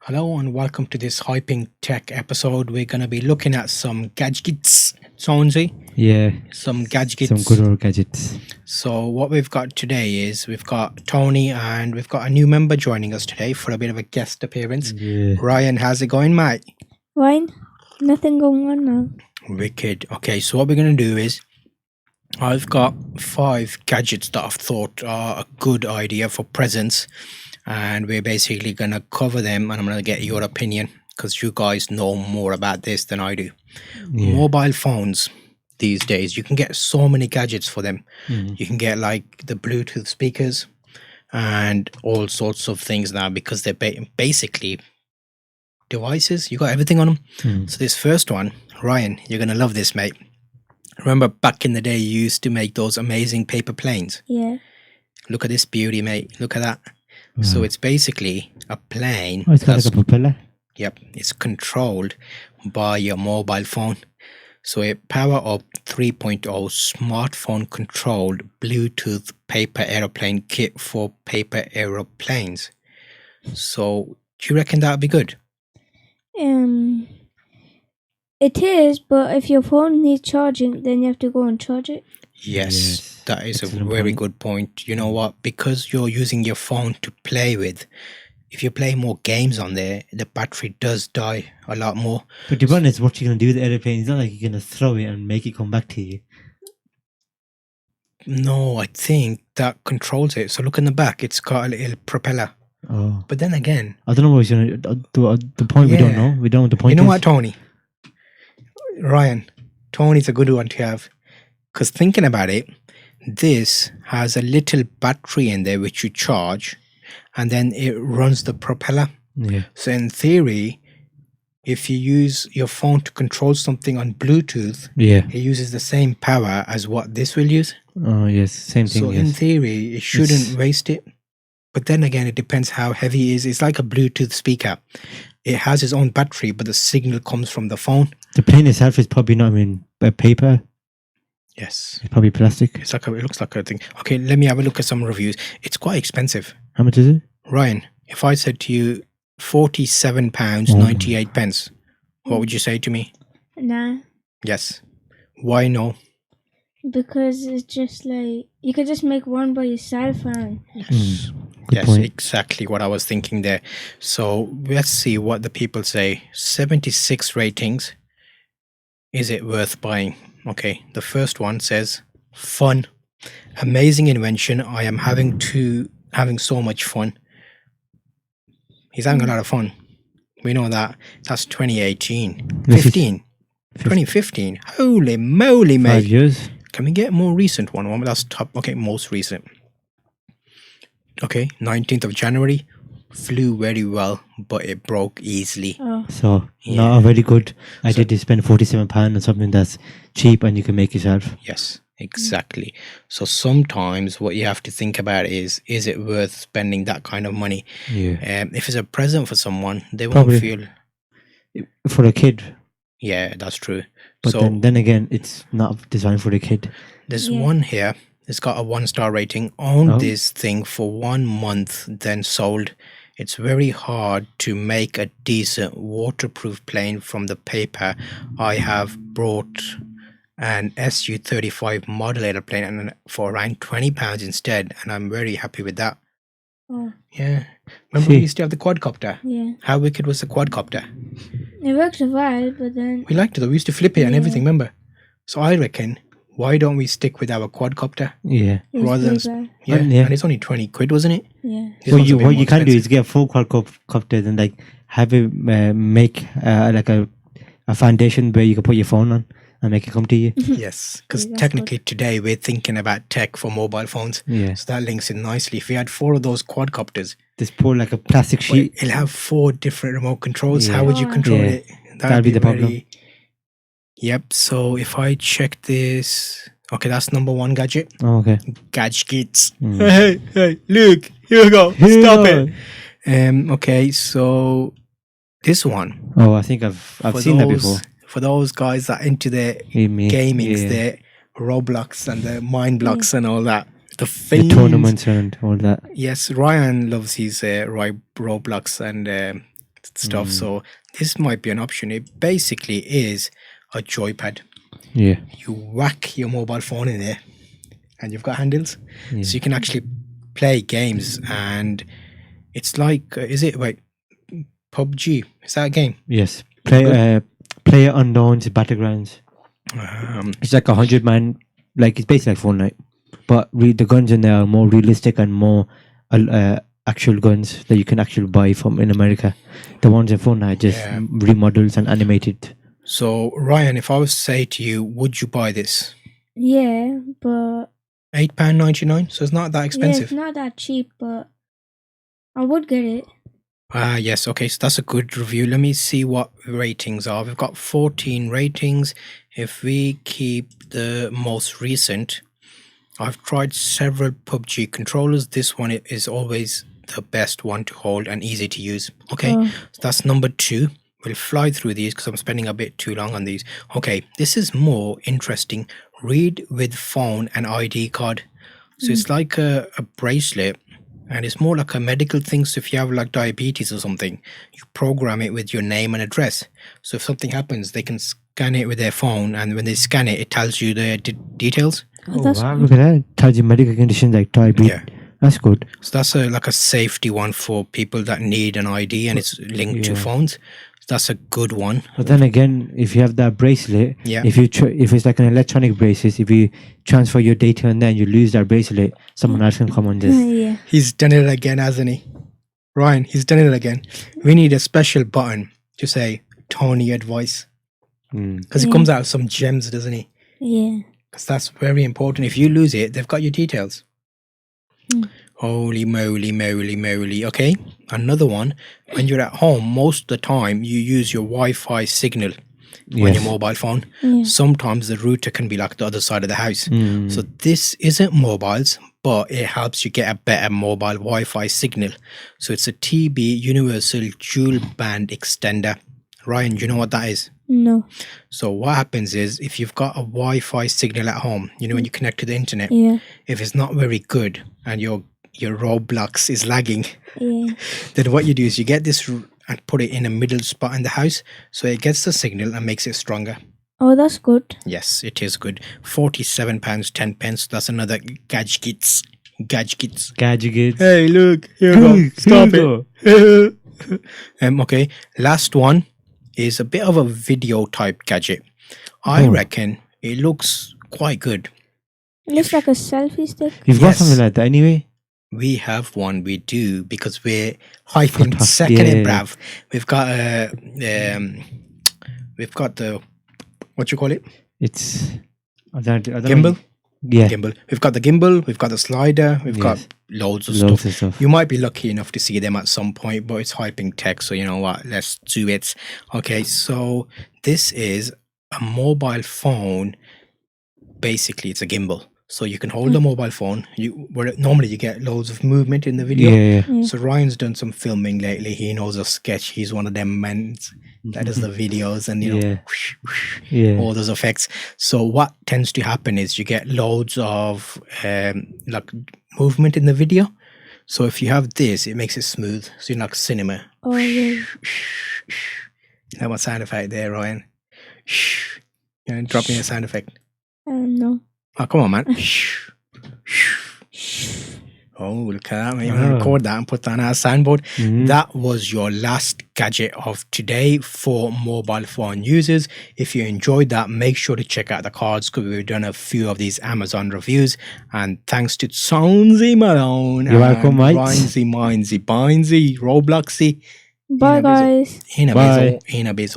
Hello and welcome to this Hyping Tech episode. We're going to be looking at some gadgets, Sonzi. Yeah, Some gadgets. some good old gadgets. So what we've got today is we've got Tony and we've got a new member joining us today for a bit of a guest appearance. Yeah, Ryan, how's it going, mate? Fine. Nothing going on now. Wicked. Okay, so what we're going to do is I've got 5 gadgets that I've thought are a good idea for presents, and we're basically going to cover them, and I'm going to get your opinion because you guys know more about this than I do. yeah. Mobile phones these days, you can get so many gadgets for them. Mhm. You can get like the Bluetooth speakers and all sorts of things now because they're basically devices. You got everything on them. Mhm. So this first one, Ryan, you're going to love this, mate. Remember back in the day, you used to make those amazing paper planes. Yeah. Look at this beauty, mate. Look at that. So Wow. it's basically a plane. Oh, it's got like that's- a propeller. Yep, it's controlled by your mobile phone. So a Power Up 3.0 smartphone controlled Bluetooth paper aeroplane kit for paper aeroplanes. So do you reckon that would be good? It is, but if your phone needs charging, then you have to go and charge it. Yes, that is a excellent very point. good point. You know what? Because you're using your phone to play with, if you play more games on there, the battery does die a lot more. But to be honest, what you're gonna do with the airplane? It's not like you're gonna throw it and make it come back to you. No, I think that controls it. So look in the back, it's got a little propeller. Oh, But then again, I don't know what you're gonna. The point we don't Yeah. know. We don't know what the point. you know is. what, Tony? Ryan, Tony's a good one to have. Because thinking about it, this has a little battery in there which you charge, and then it runs the propeller. Yeah, So in theory, if you use your phone to control something on Bluetooth, yeah. it uses the same power as what this will use. Oh, yes. Same thing. So in Yes. theory, it shouldn't It's- waste it. But then again, it depends how heavy it is. It's like a Bluetooth speaker. It has its own battery, but the signal comes from the phone. The plane itself is probably not paper. Yes. It's probably plastic. It looks like a thing. Okay, let me have a look at some reviews. It's quite expensive. How much is it? Ryan, if I said to you £47 Oh my 98 pence, what would you say to me? Nah, Yes. Why no? because it's just like you could just make one by yourself, and Yes. Good Yes, point. exactly what I was thinking there. So let's see what the people say. 76 ratings. Is it worth buying? Okay, the first one says fun. Amazing invention. I am having so much fun. He's having a lot of fun. We know that. That's 2018. This is 15. 2015. Holy moly, 5 mate. years. Can we get a more recent one? One that's top. Okay, most recent. Okay, 19th of January. Flew very well, but it broke easily. oh, So Yeah. not very good. I So- did spend £47 on something that's cheap and you can make yourself. Yes, exactly. So sometimes what you have to think about is it worth spending that kind of money? Yeah. If it's a present for someone, they Probably. won't feel. For a kid. Yeah, that's true. But So then again, it's not designed for the kid. there's Yeah. one here. It's got a 1-star rating. Owned Oh. this thing for 1 month, then sold. It's very hard to make a decent waterproof plane from the paper. I have brought an SU-35 model airplane and for around £20 instead, and I'm very happy with that. oh, Yeah. Remember we See. used to have the quadcopter? yeah. How wicked was the quadcopter? It worked a while, but then We liked it though. We used to flip it and Yeah. everything, remember? So I reckon, why don't we stick with our quadcopter? Yeah. it was rather than bigger. Yeah. Yeah. And it's only 20 quid, wasn't it? Yeah. This one's a bit What more you can do expensive. is get a full quadcopter and like have it make like a foundation where you can put your phone on and make it come to you. Yes, because Yeah, that's technically today we're thinking about tech for mobile phones. Yeah. So that links in nicely. If we had 4 of those quadcopters, Just pour like a plastic but sheet. it'll have 4 different remote controls. How Yeah. would you control Yeah. it? That'd be the problem. very- Yep. So if I check this, okay, that's number 1 gadget. Oh, okay. Gadgets. Mm. Hey, look, here we go. Stop Yeah. it. Okay, so this one. Oh, I think I've for seen that those- before. For those guys that are into the Me. gamings, Yeah. the Roblox and the Mind Blocks and all that. The The things. tournaments and all that. Yes, Ryan loves his Roblox and stuff. So this might be an option. It basically is a joypad. Yeah. You whack your mobile phone in there, and you've got handles, Yeah. so you can actually play games. And it's like, is it wait, PUBG? Is that a game? Yes. Player Unknown's Battlegrounds. It's like 100-man. Like it's basically like Fortnite, but the guns in there are more realistic and more actual guns that you can actually buy from in America. The ones in Fortnite are just Yeah. remodels and animated. So Ryan, if I was to say to you, would you buy this? Yeah, but £8.99, so it's not that yeah, expensive. it's not that cheap, but I would get it. Yes, okay, so that's a good review. Let me see what ratings are. We've got 14 ratings. If we keep the most recent, I've tried several PUBG controllers. This one is always the best one to hold and easy to use. Okay, Oh. so that's number 2. We'll fly through these because I'm spending a bit too long on these. Okay, this is more interesting. Read with phone and ID card. So it's like a bracelet, and it's more like a medical thing. So if you have like diabetes or something, you program it with your name and address. So if something happens, they can scan it with their phone, and when they scan it, it tells you the details. Oh, that's wow, good. look at that. It tells you medical conditions like diabetes. Yeah. That's good. So that's like a safety one for people that need an ID, and it's linked to Yeah. phones. So that's a good one. But then again, if you have that bracelet, Yeah. if it's like an electronic bracelet, if you transfer your data and then you lose that bracelet, someone else can come and just Yeah. He's done it again, hasn't he? Ryan, he's done it again. We need a special button to say Tony advice, because he Yeah. comes out with some gems, doesn't he? Yeah. Because that's very important. If you lose it, they've got your details. Mm. Holy moly, moly, moly. Okay, another one. When you're at home, most of the time you use your Wi-Fi signal on your yes. mobile phone. Yeah. Sometimes the router can be like the other side of the house. Mm. So this isn't mobiles, but it helps you get a better mobile Wi-Fi signal. So it's a TB Universal Dual Band Extender. Ryan, do you know what that is? No. So what happens is, if you've got a Wi-Fi signal at home, you know, when you connect to the internet, Yeah. if it's not very good and your Roblox is lagging, Yeah. then what you do is you get this and put it in a middle spot in the house, so it gets the signal and makes it stronger. Oh, that's good. Yes, it is good. £47.10. That's another gadgets. Gadgets. Gadgets. Hey, look, here we go. Stop it. Okay, last one is a bit of a video type gadget. I Oh. reckon it looks quite good. It looks like a selfie stick. You've got Yes. something like that anyway. We have one, we do, because we're hyping Fantastic. second it, Yeah. bruv. We've got the, what you call it? It's I don't know. Gimbal? Yeah. Gimbal. We've got the gimbal, we've got the slider, we've got Yes. loads of Loads stuff. of stuff. You might be lucky enough to see them at some point, but it's hyping tech, so you know what? Let's do it. Okay, so this is a mobile phone. Basically, it's a gimbal. So you can hold the mobile phone. Where normally you get loads of movement in the video. Yeah. Yeah. So Ryan's done some filming lately. He knows a sketch. He's one of them men that does the videos and, you know, Yeah. Yeah. all those effects. So what tends to happen is you get loads of like movement in the video. So if you have this, it makes it smooth. So you're like cinema. Oh, yeah. That one sound effect there, Ryan. Drop me a sound effect. No. Oh, come on, man. Oh, look at that. Maybe I'm going to Oh. record that and put that on our soundboard. Mhm. That was your last gadget of today for mobile phone users. If you enjoyed that, make sure to check out the cards, because we've done a few of these Amazon reviews. And thanks to Soundsy Malone, You're welcome, mate. Rhinesy, Mindsy, Bindsy, Robloxy. Bye, Bizzle. guys. In a Bye. bizzle, in a bizzle.